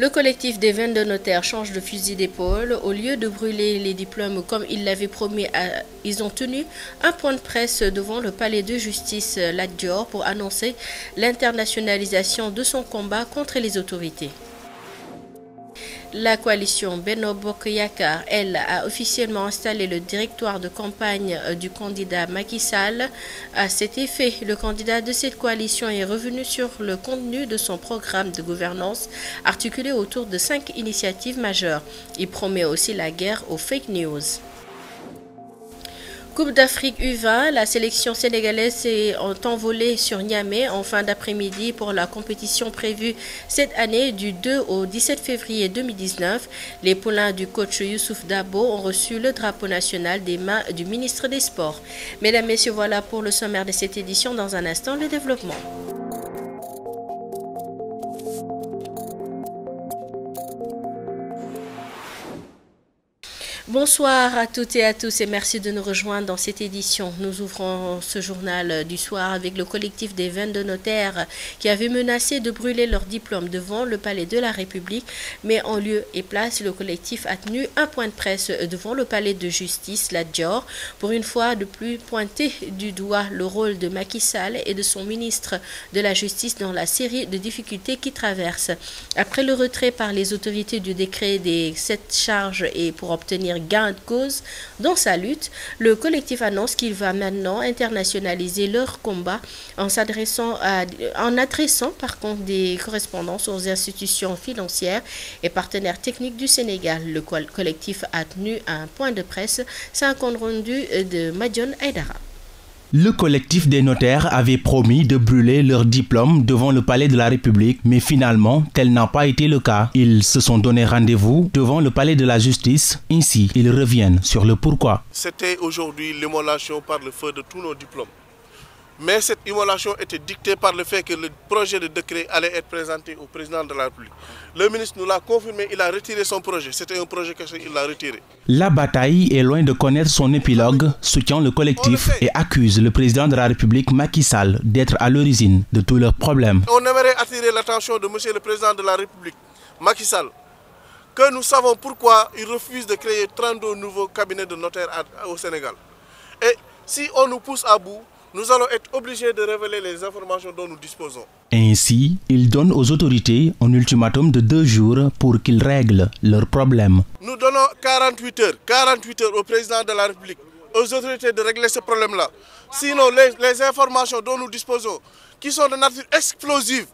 Le collectif des 22 notaires change de fusil d'épaule. Au lieu de brûler les diplômes comme ils l'avaient promis, ils ont tenu un point de presse devant le palais de justice Lat Dior pour annoncer l'internationalisation de son combat contre les autorités. La coalition Benno Bokk Yakaar, elle, a officiellement installé le directoire de campagne du candidat Macky Sall. À cet effet, le candidat de cette coalition est revenu sur le contenu de son programme de gouvernance articulé autour de 5 initiatives majeures. Il promet aussi la guerre aux fake news. Coupe d'Afrique U20, la sélection sénégalaise s'est envolée sur Niamey en fin d'après-midi pour la compétition prévue cette année du 2 au 17 février 2019. Les poulains du coach Youssouf Dabo ont reçu le drapeau national des mains du ministre des Sports. Mesdames, Messieurs, voilà pour le sommaire de cette édition. Dans un instant, le développement. Bonsoir à toutes et à tous et merci de nous rejoindre dans cette édition. Nous ouvrons ce journal du soir avec le collectif des 22 notaires qui avait menacé de brûler leurs diplômes devant le palais de la République. Mais en lieu et place, le collectif a tenu un point de presse devant le palais de justice Lat Dior pour une fois de plus pointer du doigt le rôle de Macky Sall et de son ministre de la Justice dans la série de difficultés qui traversent. Après le retrait par les autorités du décret des 7 charges et pour obtenir gain de cause dans sa lutte, le collectif annonce qu'il va maintenant internationaliser leur combat en adressant par contre des correspondances aux institutions financières et partenaires techniques du Sénégal. Le collectif a tenu un point de presse. C'est un compte rendu de Madione Aïdara. Le collectif des notaires avait promis de brûler leurs diplômes devant le palais de la République, mais finalement, tel n'a pas été le cas. Ils se sont donné rendez-vous devant le palais de la justice. Ainsi, ils reviennent sur le pourquoi. C'était aujourd'hui l'immolation par le feu de tous nos diplômes. Mais cette immolation était dictée par le fait que le projet de décret allait être présenté au président de la République. Le ministre nous l'a confirmé, il a retiré son projet. C'était un projet qu'il a retiré. La bataille est loin de connaître son épilogue, soutient le collectif et accuse le président de la République Macky Sall d'être à l'origine de tous leurs problèmes. On aimerait attirer l'attention de monsieur le président de la République Macky Sall, que nous savons pourquoi il refuse de créer 32 nouveaux cabinets de notaires au Sénégal. Et si on nous pousse à bout, nous allons être obligés de révéler les informations dont nous disposons. Ainsi, il donne aux autorités un ultimatum de 2 jours pour qu'ils règlent leurs problèmes. Nous donnons 48 heures au président de la République, aux autorités de régler ce problème-là. Sinon, les informations dont nous disposons, qui sont de nature explosive,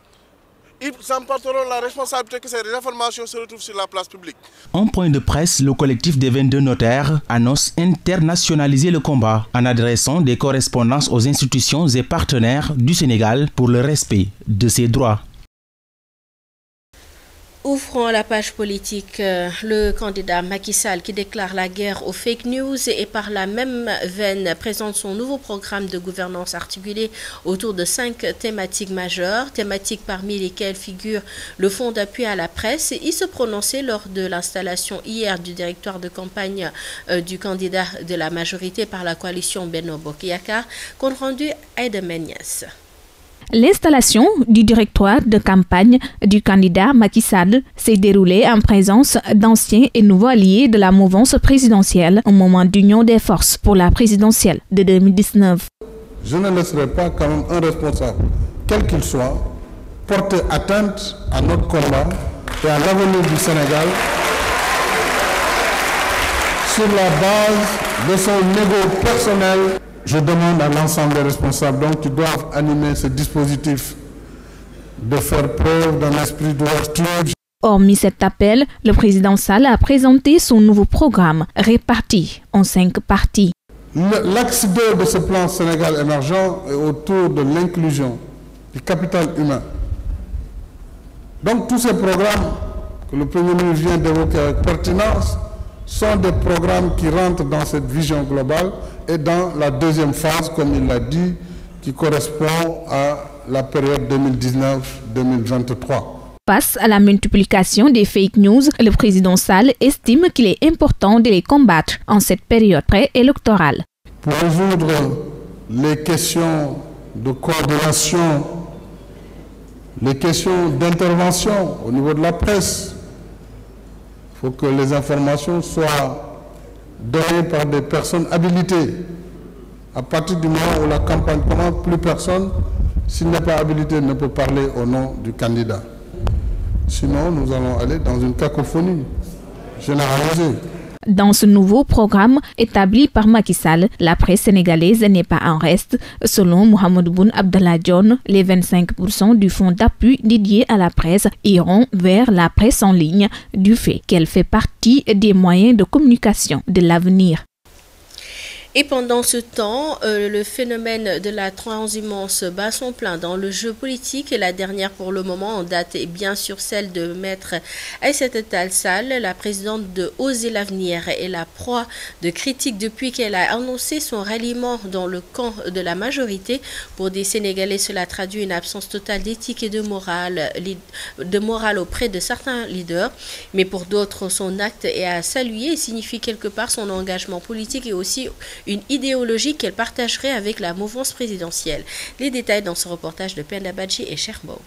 ils emporteront la responsabilité que ces informations se retrouvent sur la place publique. En point de presse, le collectif des 22 notaires annonce internationaliser le combat en adressant des correspondances aux institutions et partenaires du Sénégal pour le respect de ses droits. Ouvrons la page politique. Le candidat Macky Sall qui déclare la guerre aux fake news et par la même veine présente son nouveau programme de gouvernance articulé autour de 5 thématiques majeures, thématiques parmi lesquelles figure le fonds d'appui à la presse. Il se prononçait lors de l'installation hier du directoire de campagne du candidat de la majorité par la coalition Benno Bokk Yakaar, compte rendu Aïda Menyes. L'installation du directoire de campagne du candidat Macky Sall s'est déroulée en présence d'anciens et nouveaux alliés de la mouvance présidentielle au moment d'union des forces pour la présidentielle de 2019. Je ne laisserai pas quand même un responsable, quel qu'il soit, porter atteinte à notre combat et à l'avenir du Sénégal sur la base de son ego personnel. Je demande à l'ensemble des responsables donc, qui doivent animer ce dispositif de faire preuve d'un esprit d'ouverture. Hormis cet appel, le président Sall a présenté son nouveau programme réparti en 5 parties. L'axe 2 de ce plan Sénégal émergent est autour de l'inclusion, du capital humain. Donc tous ces programmes que le Premier ministre vient d'évoquer avec pertinence sont des programmes qui rentrent dans cette vision globale et dans la deuxième phase, comme il l'a dit, qui correspond à la période 2019-2023. Face à la multiplication des fake news, le président Sall estime qu'il est important de les combattre en cette période préélectorale. Pour résoudre les questions de coordination, Les questions d'intervention au niveau de la presse. Il faut que les informations soient données par des personnes habilitées. À partir du moment où la campagne commence, plus personne, s'il n'est pas habilité, ne peut parler au nom du candidat. Sinon, nous allons aller dans une cacophonie généralisée. Dans ce nouveau programme établi par Macky Sall, la presse sénégalaise n'est pas en reste. Selon Mohamed Boun Abdallah Dionne, les 25% du fonds d'appui dédié à la presse iront vers la presse en ligne, du fait qu'elle fait partie des moyens de communication de l'avenir. Et pendant ce temps, le phénomène de la transhumance bat son plein dans le jeu politique. Et la dernière pour le moment en date est bien sûr celle de Maître Aïssata Tall Sall, la présidente de Oser l'avenir, est la proie de critiques depuis qu'elle a annoncé son ralliement dans le camp de la majorité. Pour des Sénégalais, cela traduit une absence totale d'éthique et de morale auprès de certains leaders. Mais pour d'autres, son acte est à saluer et signifie quelque part son engagement politique et aussi une idéologie qu'elle partagerait avec la mouvance présidentielle. Les détails dans ce reportage de Penda Badji et Cherbo.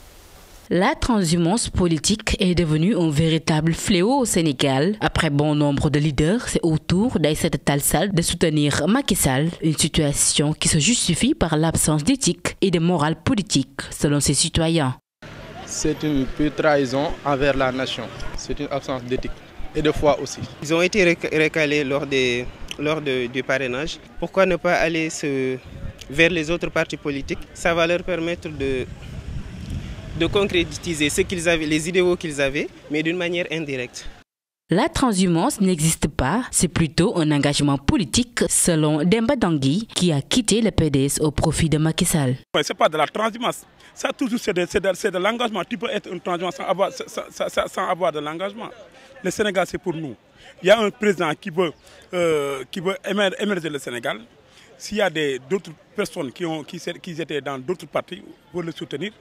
La transhumance politique est devenue un véritable fléau au Sénégal. Après bon nombre de leaders, c'est au tour d'Aïssata Tall Sall de soutenir Macky Sall, une situation qui se justifie par l'absence d'éthique et de morale politique, selon ses citoyens. C'est une pure trahison envers la nation. C'est une absence d'éthique et de foi aussi. Ils ont été recalés lors du parrainage. Pourquoi ne pas aller vers les autres partis politiques? Ça va leur permettre de concrétiser ce qu'ils avaient, les idéaux qu'ils avaient, mais d'une manière indirecte. La transhumance n'existe pas, c'est plutôt un engagement politique, selon Demba Dangui, qui a quitté le PDS au profit de Macky Sall. Ce n'est pas de la transhumance, ça toujours c'est de l'engagement. Tu peux être un transhumant sans avoir de l'engagement. Le Sénégal c'est pour nous. Il y a un président qui veut émerger le Sénégal. S'il y a d'autres personnes qui étaient dans d'autres partis, pour le soutenir,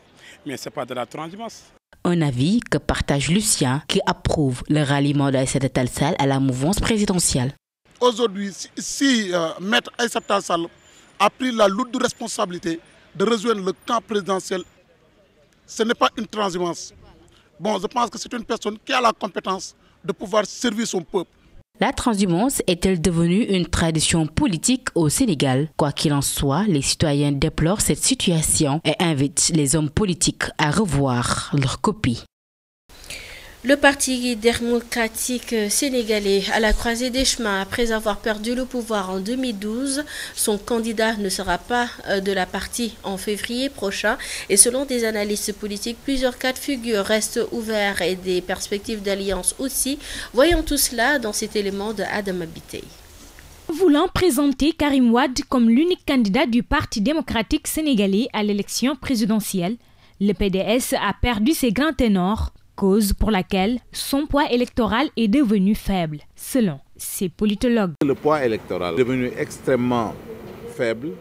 mais ce n'est pas de la transhumance. Un avis que partage Lucien, qui approuve le ralliement d'Aïssata Tall Sall à la mouvance présidentielle. Aujourd'hui, si Maître Aïssata Tall Sall a pris la lourde responsabilité de rejoindre le camp présidentiel, ce n'est pas une transhumance. Bon, je pense que c'est une personne qui a la compétence de pouvoir servir son peuple. La transhumance est-elle devenue une tradition politique au Sénégal? Quoi qu'il en soit, les citoyens déplorent cette situation et invitent les hommes politiques à revoir leur copie. Le Parti démocratique sénégalais à la croisée des chemins, après avoir perdu le pouvoir en 2012, son candidat ne sera pas de la partie en février prochain. Et selon des analystes politiques, plusieurs cas de figure restent ouverts et des perspectives d'alliance aussi. Voyons tout cela dans cet élément de Adam Abitey. Voulant présenter Karim Wade comme l'unique candidat du Parti démocratique sénégalais à l'élection présidentielle, le PDS a perdu ses grands ténors, cause pour laquelle son poids électoral est devenu faible, selon ces politologues. Le poids électoral est devenu extrêmement faible,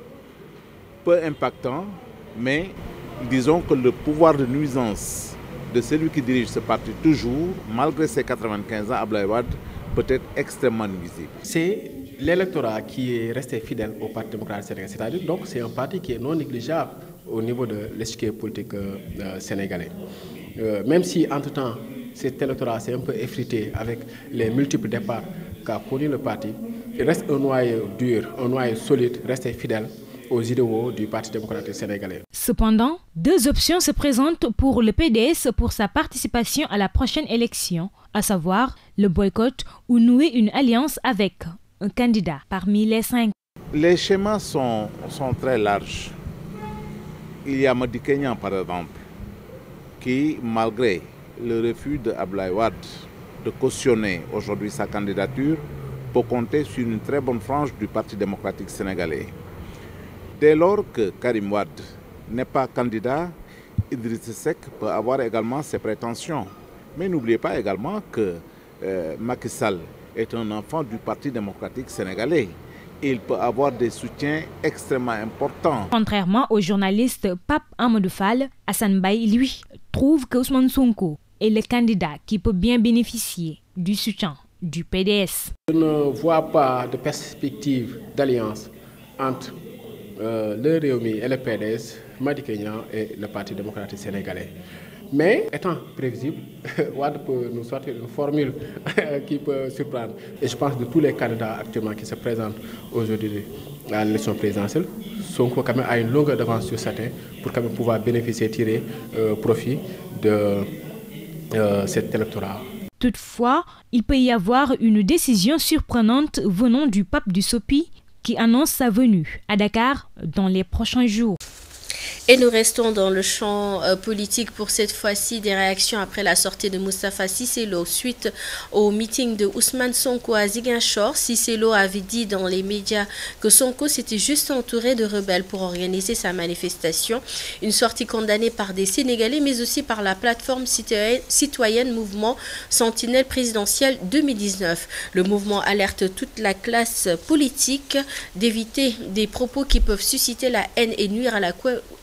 peu impactant, mais disons que le pouvoir de nuisance de celui qui dirige ce parti toujours, malgré ses 95 ans, Abdoulaye Wade, peut être extrêmement nuisible. C'est l'électorat qui est resté fidèle au Parti démocratique sénégalais, c'est-à-dire donc c'est un parti qui est non négligeable au niveau de l'échiquier politique sénégalais. Même si, entre-temps, cet électorat s'est un peu effrité avec les multiples départs qu'a connu le parti, il reste un noyau dur, un noyau solide, resté fidèle aux idéaux du Parti démocratique sénégalais. Cependant, deux options se présentent pour le PDS pour sa participation à la prochaine élection, à savoir le boycott ou nouer une alliance avec un candidat parmi les 5. Les schémas sont très larges. Il y a Madi Kenyan, par exemple, qui, malgré le refus d'Abdoulaye Wade de cautionner aujourd'hui sa candidature, peut compter sur une très bonne frange du Parti démocratique sénégalais. Dès lors que Karim Wade n'est pas candidat, Idriss Seck peut avoir également ses prétentions. Mais n'oubliez pas également que Macky Sall est un enfant du Parti démocratique sénégalais. Il peut avoir des soutiens extrêmement importants. Contrairement au journaliste Pape Amadou Fall, Hassan Baye, lui, trouve que Ousmane Sonko est le candidat qui peut bien bénéficier du soutien du PDS. Je ne vois pas de perspective d'alliance entre le Rewmi et le PDS, Madi Kenyan et le Parti démocratique sénégalais. Mais étant prévisible, Wade peut nous sortir une formule qui peut surprendre. Et je pense que de tous les candidats actuellement qui se présentent aujourd'hui à l'élection présidentielle, Sonko quand même a une longue avance sur certains pour quand même pouvoir bénéficier, tirer profit de cet électorat. Toutefois, il peut y avoir une décision surprenante venant du pape du Sopi qui annonce sa venue à Dakar dans les prochains jours. Et nous restons dans le champ politique pour cette fois-ci. Des réactions après la sortie de Moustapha Cissé Lo suite au meeting de Ousmane Sonko à Ziguinchor. Cissé Lo avait dit dans les médias que Sonko s'était juste entouré de rebelles pour organiser sa manifestation. Une sortie condamnée par des Sénégalais mais aussi par la plateforme citoyenne Mouvement Sentinelle présidentielle 2019. Le mouvement alerte toute la classe politique d'éviter des propos qui peuvent susciter la haine et nuire à la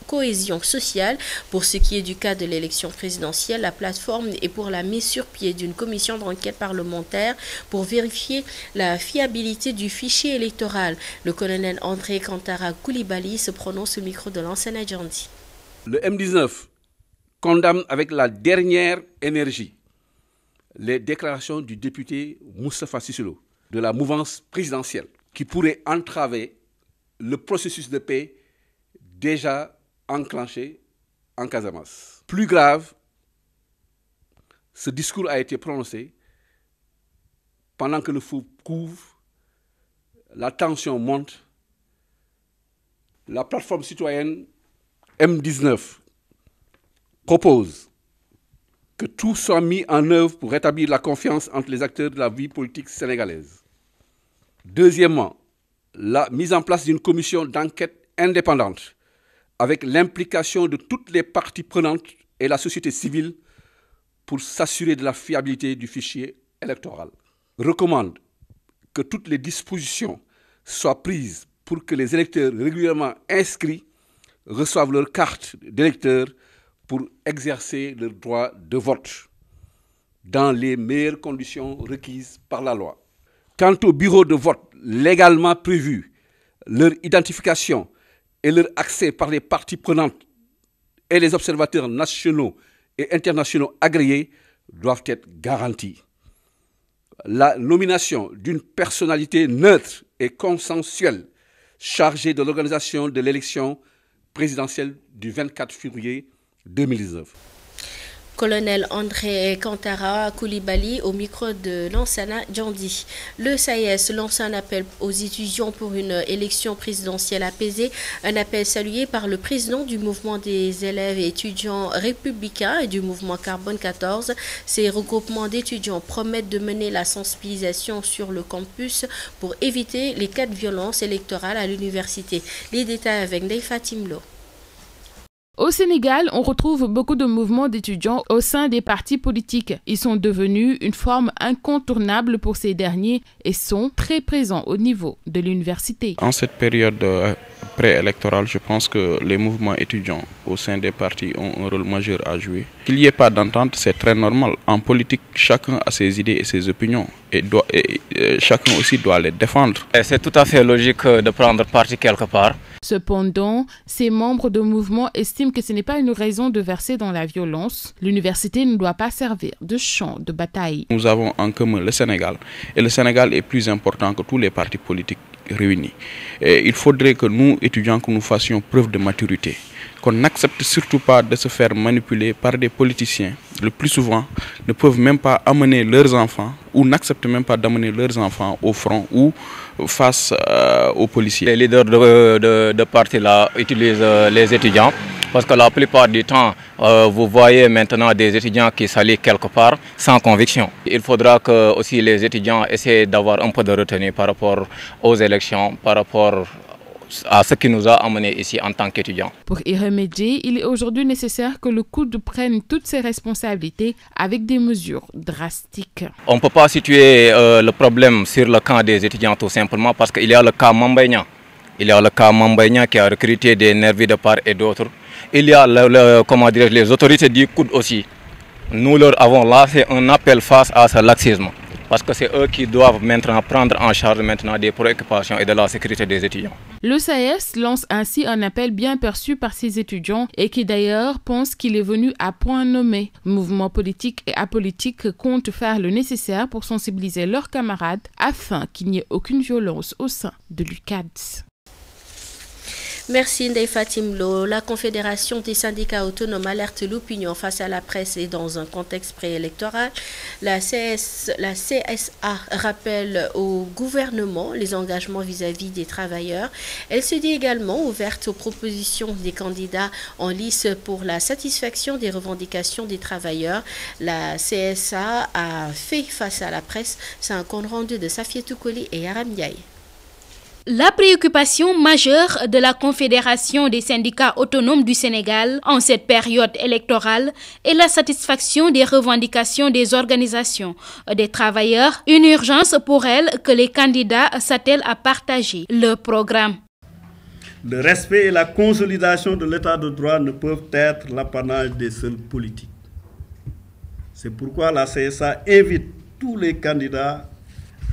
cohésion sociale. Pour ce qui est du cas de l'élection présidentielle, la plateforme est pour la mise sur pied d'une commission d'enquête parlementaire pour vérifier la fiabilité du fichier électoral. Le colonel André Kantara Koulibaly se prononce au micro de l'ancien Adjandi. Le M19 condamne avec la dernière énergie les déclarations du député Moustapha Cissé Lo de la mouvance présidentielle qui pourrait entraver le processus de paix déjà enclenché en Casamance. Plus grave, ce discours a été prononcé pendant que le feu couvre, la tension monte. La plateforme citoyenne M19 propose que tout soit mis en œuvre pour rétablir la confiance entre les acteurs de la vie politique sénégalaise. Deuxièmement, la mise en place d'une commission d'enquête indépendante avec l'implication de toutes les parties prenantes et la société civile pour s'assurer de la fiabilité du fichier électoral. Recommande que toutes les dispositions soient prises pour que les électeurs régulièrement inscrits reçoivent leur carte d'électeur pour exercer leur droit de vote dans les meilleures conditions requises par la loi. Quant aux bureaux de vote légalement prévus, leur identification et leur accès par les parties prenantes et les observateurs nationaux et internationaux agréés doivent être garantis. La nomination d'une personnalité neutre et consensuelle chargée de l'organisation de l'élection présidentielle du 24 février 2019. Colonel André Kantara Koulibaly au micro de Lansana Djandi. Le SAES lance un appel aux étudiants pour une élection présidentielle apaisée. Un appel salué par le président du mouvement des élèves et étudiants républicains et du mouvement Carbone 14. Ces regroupements d'étudiants promettent de mener la sensibilisation sur le campus pour éviter les cas de violence électorale à l'université. Les détails avec Ndeye Fatim Lo. Au Sénégal, on retrouve beaucoup de mouvements d'étudiants au sein des partis politiques. Ils sont devenus une forme incontournable pour ces derniers et sont très présents au niveau de l'université. En cette période préélectorale, je pense que les mouvements étudiants au sein des partis ont un rôle majeur à jouer. Qu'il n'y ait pas d'entente, c'est très normal. En politique, chacun a ses idées et ses opinions et chacun aussi doit les défendre. C'est tout à fait logique de prendre parti quelque part. Cependant, ces membres de mouvement estiment que ce n'est pas une raison de verser dans la violence. L'université ne doit pas servir de champ de bataille. Nous avons en commun le Sénégal et le Sénégal est plus important que tous les partis politiques réunis. Et il faudrait que nous, étudiants, que nous fassions preuve de maturité, qu'on n'accepte surtout pas de se faire manipuler par des politiciens. Le plus souvent, ne peuvent même pas amener leurs enfants ou n'acceptent même pas d'amener leurs enfants au front ou face aux policiers. Les leaders de partis là utilisent les étudiants parce que la plupart du temps, vous voyez maintenant des étudiants qui s'allient quelque part sans conviction. Il faudra que aussi les étudiants essaient d'avoir un peu de retenue par rapport aux élections, par rapport à ce qui nous a amenés ici en tant qu'étudiants. Pour y remédier, il est aujourd'hui nécessaire que le COUD prenne toutes ses responsabilités avec des mesures drastiques. On ne peut pas situer le problème sur le camp des étudiants tout simplement parce qu'il y a le cas Mambaignan. Il y a le cas Mambaignan qui a recruté des nervis de part et d'autre. Il y a les autorités du COUD aussi. Nous leur avons lancé un appel face à ce laxisme. Parce que c'est eux qui doivent maintenant prendre en charge maintenant des préoccupations et de la sécurité des étudiants. Le SAES lance ainsi un appel bien perçu par ses étudiants et qui d'ailleurs pense qu'il est venu à point nommé. Mouvements politiques et apolitiques comptent faire le nécessaire pour sensibiliser leurs camarades afin qu'il n'y ait aucune violence au sein de l'UCAD. Merci Ndeye Fatim Lo. La Confédération des syndicats autonomes alerte l'opinion face à la presse et dans un contexte préélectoral. La CSA rappelle au gouvernement les engagements vis-à-vis des travailleurs. Elle se dit également ouverte aux propositions des candidats en lice pour la satisfaction des revendications des travailleurs. La CSA a fait face à la presse. C'est un compte rendu de Safietou Koli et Yaram Ndiaye. La préoccupation majeure de la Confédération des syndicats autonomes du Sénégal en cette période électorale est la satisfaction des revendications des organisations des travailleurs, une urgence pour elle que les candidats s'attellent à partager leur programme. Le respect et la consolidation de l'état de droit ne peuvent être l'apanage des seuls politiques. C'est pourquoi la CSA invite tous les candidats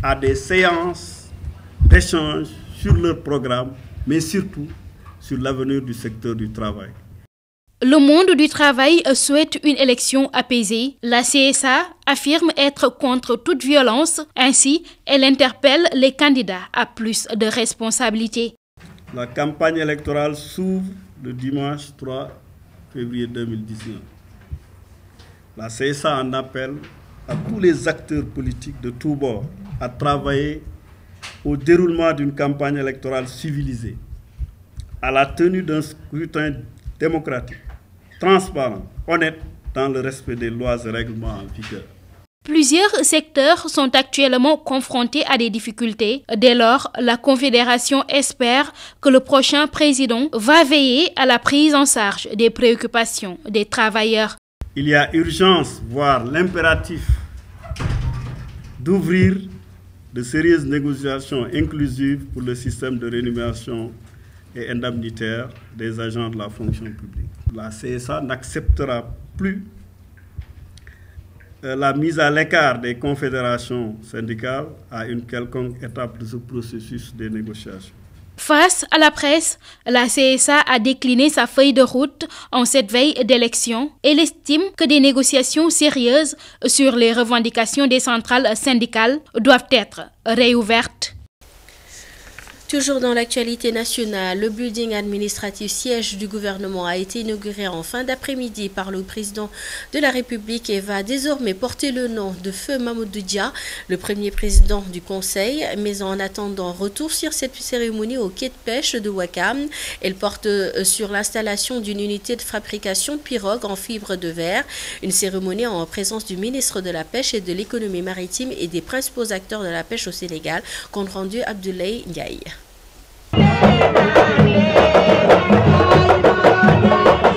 à des séances d'échange sur leur programme, mais surtout sur l'avenir du secteur du travail. Le monde du travail souhaite une élection apaisée. La CSA affirme être contre toute violence. Ainsi, elle interpelle les candidats à plus de responsabilités. La campagne électorale s'ouvre le dimanche 3 février 2019. La CSA en appelle à tous les acteurs politiques de tous bords à travailler au déroulement d'une campagne électorale civilisée, à la tenue d'un scrutin démocratique, transparent, honnête, dans le respect des lois et règlements en vigueur. Plusieurs secteurs sont actuellement confrontés à des difficultés. Dès lors, la Confédération espère que le prochain président va veiller à la prise en charge des préoccupations des travailleurs. Il y a urgence, voire l'impératif, d'ouvrir de sérieuses négociations inclusives pour le système de rémunération et indemnitaire des agents de la fonction publique. La CSA n'acceptera plus la mise à l'écart des confédérations syndicales à une quelconque étape de ce processus de négociation. Face à la presse, la CSA a décliné sa feuille de route en cette veille d'élection. Elle estime que des négociations sérieuses sur les revendications des centrales syndicales doivent être réouvertes. Toujours dans l'actualité nationale, le building administratif siège du gouvernement a été inauguré en fin d'après-midi par le président de la République et va désormais porter le nom de Feu Mamadou Dia, le premier président du Conseil. Mais en attendant, retour sur cette cérémonie au quai de pêche de Ouakam. Elle porte sur l'installation d'une unité de fabrication pirogue en fibre de verre. Une cérémonie en présence du ministre de la Pêche et de l'économie maritime et des principaux acteurs de la pêche au Sénégal, compte rendu Abdoulaye Ndiaye.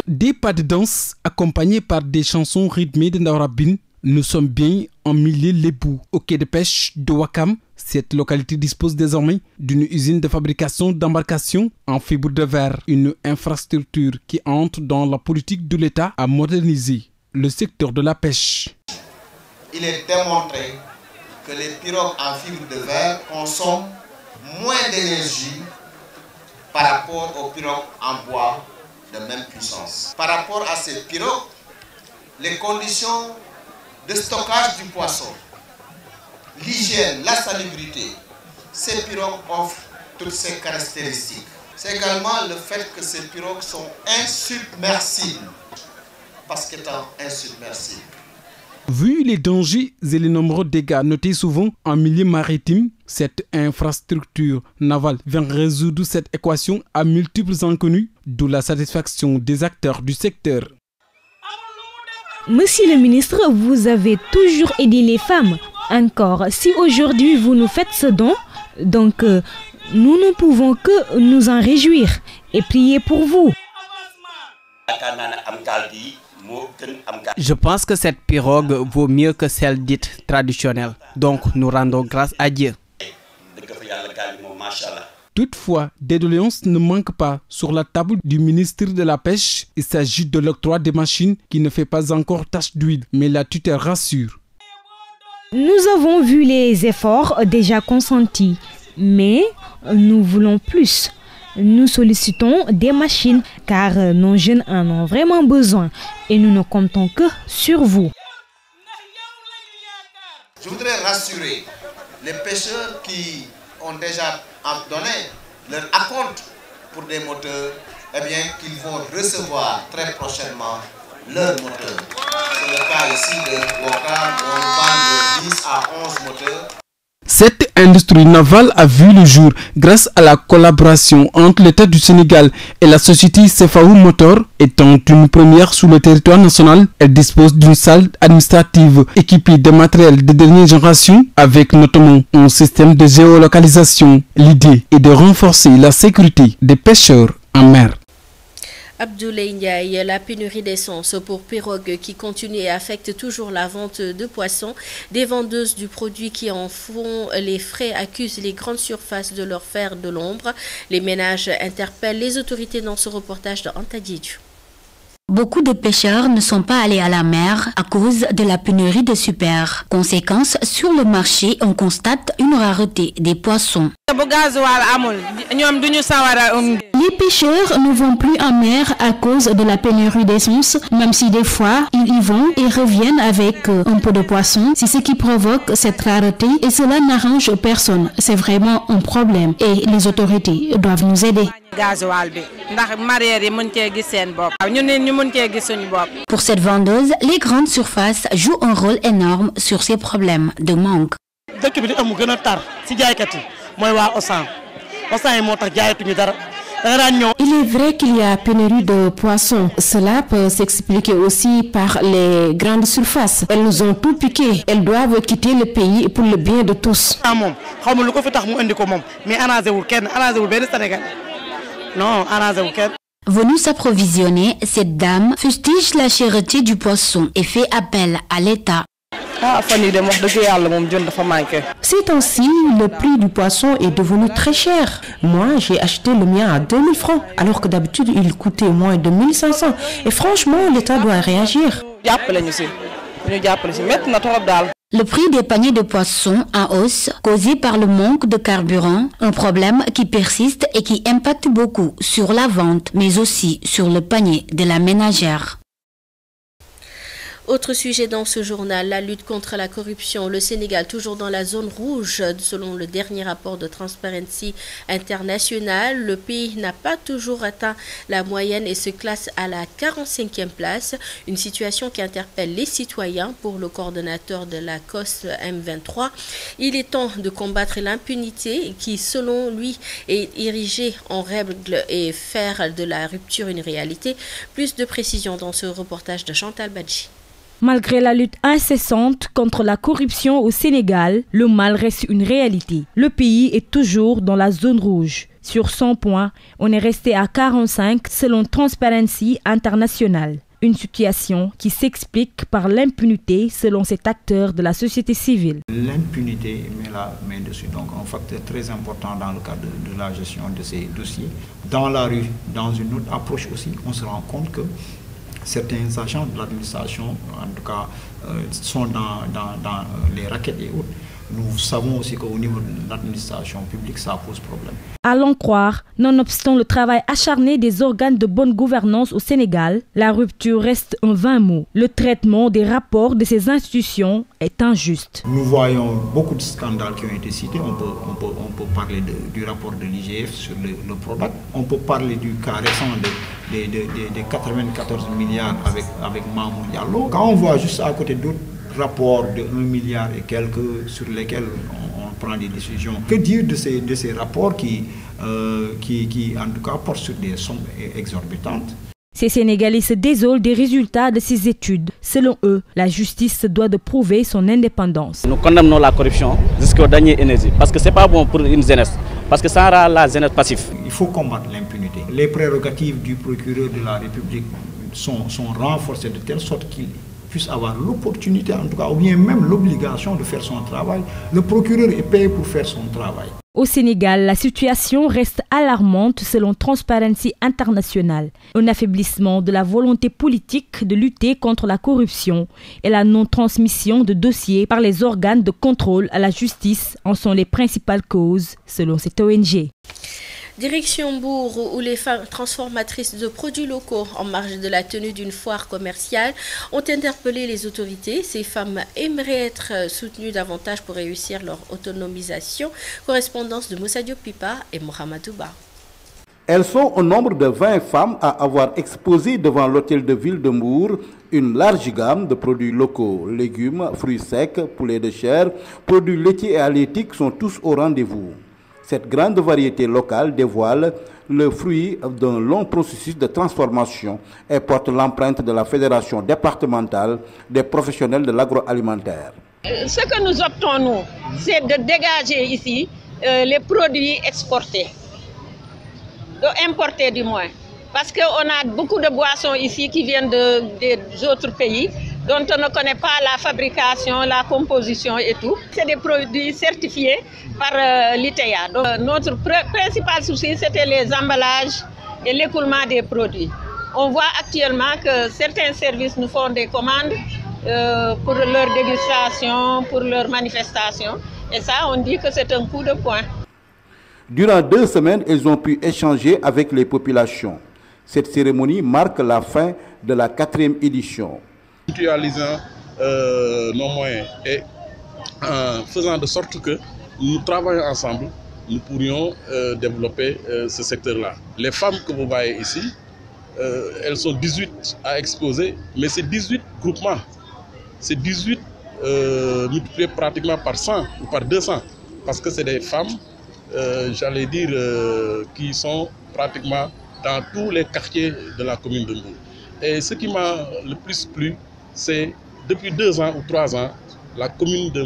Des pas de danse accompagnés par des chansons rythmées de Ndawarabine. Nous sommes bien en milieu Lébou, au quai de pêche de Ouakam. Cette localité dispose désormais d'une usine de fabrication d'embarcations en fibre de verre, une infrastructure qui entre dans la politique de l'État à moderniser le secteur de la pêche. Il est démontré que les pirogues en fibre de verre consomment moins d'énergie par rapport aux pirogues en bois de même puissance. Par rapport à ces pirogues, les conditions de stockage du poisson, l'hygiène, la salubrité, ces pirogues offrent toutes ces caractéristiques. C'est également le fait que ces pirogues sont insubmersibles, parce qu'étant insubmersibles. Vu les dangers et les nombreux dégâts notés souvent en milieu maritime, cette infrastructure navale vient résoudre cette équation à multiples inconnus, d'où la satisfaction des acteurs du secteur. Monsieur le ministre, vous avez toujours aidé les femmes. Encore, si aujourd'hui vous nous faites ce don, donc nous ne pouvons que nous en réjouir et prier pour vous. Je pense que cette pirogue vaut mieux que celle dite traditionnelle. Donc nous rendons grâce à Dieu. Toutefois, des doléances ne manquent pas sur la table du ministre de la Pêche. Il s'agit de l'octroi des machines qui ne fait pas encore tache d'huile, mais la tutelle rassure. Nous avons vu les efforts déjà consentis, mais nous voulons plus. Nous sollicitons des machines car nos jeunes en ont vraiment besoin et nous ne comptons que sur vous. Je voudrais rassurer les pêcheurs qui ont déjà donné leur acompte pour des moteurs, eh bien qu'ils vont recevoir très prochainement leur moteur. C'est le cas ici de Ouakam où on parle de 10 à 11 moteurs. Cette industrie navale a vu le jour grâce à la collaboration entre l'État du Sénégal et la société Cefaou Motor. Étant une première sur le territoire national, elle dispose d'une salle administrative équipée de matériel de dernière génération avec notamment un système de géolocalisation. L'idée est de renforcer la sécurité des pêcheurs en mer. Abdoulaye Ndiaye, la pénurie d'essence pour pirogues qui continue et affecte toujours la vente de poissons. Des vendeuses du produit qui en font les frais accusent les grandes surfaces de leur faire de l'ombre. Les ménages interpellent les autorités dans ce reportage de Anta Diédhiou. Beaucoup de pêcheurs ne sont pas allés à la mer à cause de la pénurie de super. Conséquence, sur le marché, on constate une rareté des poissons. Les pêcheurs ne vont plus en mer à cause de la pénurie d'essence, même si des fois, ils y vont et reviennent avec un peu de poisson. C'est ce qui provoque cette rareté et cela n'arrange personne. C'est vraiment un problème et les autorités doivent nous aider. Pour cette vendeuse, les grandes surfaces jouent un rôle énorme sur ces problèmes de manque. Il est vrai qu'il y a pénurie de poissons. Cela peut s'expliquer aussi par les grandes surfaces. Elles nous ont tout piqué. Elles doivent quitter le pays pour le bien de tous. Venue s'approvisionner, cette dame fustige la cherté du poisson et fait appel à l'État. Ces temps-ci, le prix du poisson est devenu très cher. Moi, j'ai acheté le mien à 2000 francs, alors que d'habitude, il coûtait moins de 1500. Et franchement, l'État doit réagir. Le prix des paniers de poissons en hausse, causé par le manque de carburant, un problème qui persiste et qui impacte beaucoup sur la vente, mais aussi sur le panier de la ménagère. Autre sujet dans ce journal, la lutte contre la corruption. Le Sénégal, toujours dans la zone rouge, selon le dernier rapport de Transparency International. Le pays n'a pas toujours atteint la moyenne et se classe à la 45e place. Une situation qui interpelle les citoyens pour le coordonnateur de la COS M23. Il est temps de combattre l'impunité qui, selon lui, est érigée en règle et faire de la rupture une réalité. Plus de précisions dans ce reportage de Chantal Badji. Malgré la lutte incessante contre la corruption au Sénégal, le mal reste une réalité. Le pays est toujours dans la zone rouge. Sur 100 points, on est resté à 45 selon Transparency International. Une situation qui s'explique par l'impunité selon cet acteur de la société civile. L'impunité met la main dessus, donc un facteur très important dans le cadre de la gestion de ces dossiers. Dans la rue, dans une autre approche aussi, on se rend compte que certains agents de l'administration, en tout cas, sont dans les raquettes et autres. Nous savons aussi qu'au niveau de l'administration publique, ça pose problème. Allons croire, nonobstant le travail acharné des organes de bonne gouvernance au Sénégal, la rupture reste un vain mot. Le traitement des rapports de ces institutions est injuste. Nous voyons beaucoup de scandales qui ont été cités. On peut parler du rapport de l'IGF sur le Prodac. On peut parler du cas récent des 94 milliards avec Mamour Diallo. Quand on voit juste à côté d'autres rapports de 1 milliard et quelques sur lesquels on prend des décisions. Que dire de ces rapports qui en tout cas portent sur des sommes exorbitantes? Ces Sénégalais se désolent des résultats de ces études. Selon eux, la justice se doit de prouver son indépendance. Nous condamnons la corruption jusqu'au dernier énergie parce que ce n'est pas bon pour une jeunesse, parce que ça rend la jeunesse passive. Il faut combattre l'impunité. Les prérogatives du procureur de la République sont renforcées de telle sorte qu'il puisse avoir l'opportunité, en tout cas, ou bien même l'obligation de faire son travail. Le procureur est payé pour faire son travail. Au Sénégal, la situation reste alarmante selon Transparency International. Un affaiblissement de la volonté politique de lutter contre la corruption et la non-transmission de dossiers par les organes de contrôle à la justice en sont les principales causes, selon cette ONG. Direction Mbour, où les femmes transformatrices de produits locaux en marge de la tenue d'une foire commerciale ont interpellé les autorités. Ces femmes aimeraient être soutenues davantage pour réussir leur autonomisation. Correspondance de Moussa Diop Pipa et Mohamed Ba. Elles sont au nombre de 20 femmes à avoir exposé devant l'hôtel de ville de Mbour une large gamme de produits locaux, légumes, fruits secs, poulets de chair, produits laitiers et halieutiques sont tous au rendez-vous. Cette grande variété locale dévoile le fruit d'un long processus de transformation et porte l'empreinte de la Fédération départementale des professionnels de l'agroalimentaire. Ce que nous optons, nous, c'est de dégager ici les produits exportés, importés du moins. Parce qu'on a beaucoup de boissons ici qui viennent des autres pays, dont on ne connaît pas la fabrication, la composition et tout. C'est des produits certifiés par l'ITEA. Donc, notre principal souci, c'était les emballages et l'écoulement des produits. On voit actuellement que certains services nous font des commandes pour leur dégustation, pour leur manifestation. Et ça, on dit que c'est un coup de poing. Durant 2 semaines, ils ont pu échanger avec les populations. Cette cérémonie marque la fin de la 4e édition. Mutualisant nos moyens et en faisant de sorte que nous travaillons ensemble, nous pourrions développer ce secteur-là. Les femmes que vous voyez ici, elles sont 18 à exposer, mais c'est 18 groupements. C'est 18 multipliés pratiquement par 100 ou par 200, parce que c'est des femmes, j'allais dire, qui sont pratiquement dans tous les quartiers de la commune de Mbour. Et ce qui m'a le plus plu, c'est depuis 2 ans ou 3 ans, la commune de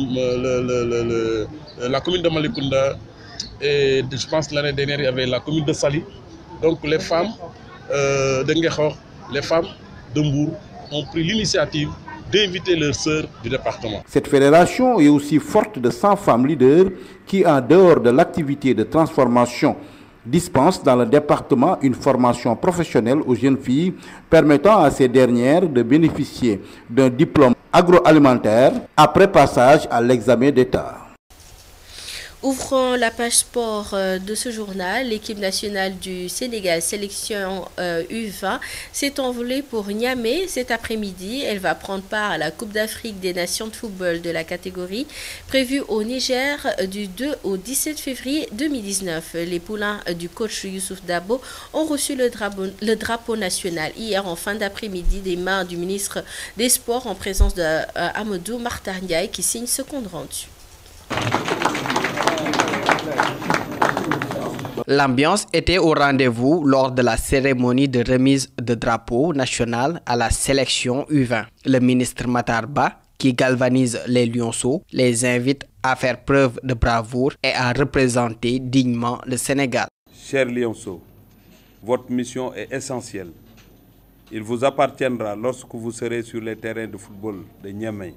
Malicounda, et je pense que l'année dernière, il y avait la commune de Sali. Donc les femmes de Nguékhor, les femmes de Mbour ont pris l'initiative d'inviter leurs sœurs du département. Cette fédération est aussi forte de 100 femmes leaders qui, en dehors de l'activité de transformation, dispensent dans le département une formation professionnelle aux jeunes filles permettant à ces dernières de bénéficier d'un diplôme agroalimentaire après passage à l'examen d'État. Ouvrons la page sport de ce journal. L'équipe nationale du Sénégal, sélection U20, s'est envolée pour Niamey cet après-midi. Elle va prendre part à la Coupe d'Afrique des Nations de football de la catégorie prévue au Niger du 2 au 17 février 2019. Les poulains du coach Youssouf Dabo ont reçu le drapeau national hier en fin d'après-midi des mains du ministre des Sports en présence de Amadou Martar Ndiaye qui signe ce compte rendu. L'ambiance était au rendez-vous lors de la cérémonie de remise de drapeau national à la sélection U20. Le ministre Matarba, qui galvanise les lionceaux, les invite à faire preuve de bravoure et à représenter dignement le Sénégal. Chers lionceaux, votre mission est essentielle. Il vous appartiendra, lorsque vous serez sur les terrains de football de Niamey,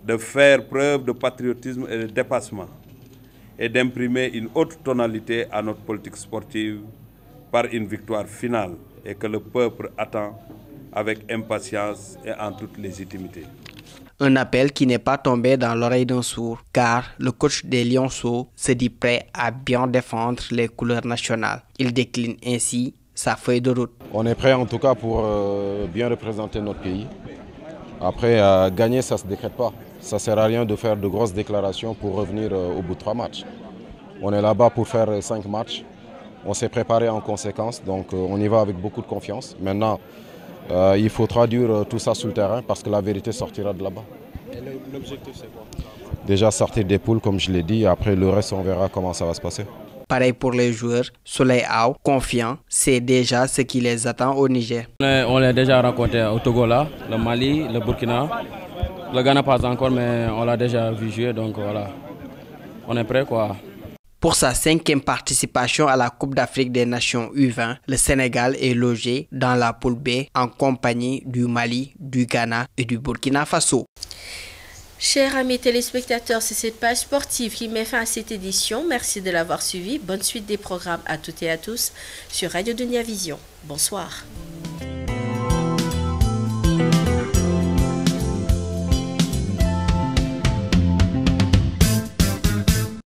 de faire preuve de patriotisme et de dépassement, et d'imprimer une haute tonalité à notre politique sportive par une victoire finale et que le peuple attend avec impatience et en toute légitimité. Un appel qui n'est pas tombé dans l'oreille d'un sourd, car le coach des Lionceaux se dit prêt à bien défendre les couleurs nationales. Il décline ainsi sa feuille de route. On est prêt en tout cas pour bien représenter notre pays. Après, gagner, ça ne se décrète pas. Ça ne sert à rien de faire de grosses déclarations pour revenir au bout de 3 matchs. On est là-bas pour faire 5 matchs. On s'est préparé en conséquence, donc on y va avec beaucoup de confiance. Maintenant, il faut traduire tout ça sur le terrain parce que la vérité sortira de là-bas. Et l'objectif, c'est quoi? Déjà sortir des poules, comme je l'ai dit, après le reste, on verra comment ça va se passer. Pareil pour les joueurs, Soleil Aw, confiant, c'est déjà ce qui les attend au Niger. On l'a déjà rencontré au Togo, là, le Mali, le Burkina. Le Ghana pas encore, mais on l'a déjà vu jouer, donc voilà. On est prêt, quoi. Pour sa 5e participation à la Coupe d'Afrique des Nations U20, le Sénégal est logé dans la poule B en compagnie du Mali, du Ghana et du Burkina Faso. Chers amis téléspectateurs, c'est cette page sportive qui met fin à cette édition. Merci de l'avoir suivi. Bonne suite des programmes à toutes et à tous sur Radio Dunia Vision. Bonsoir.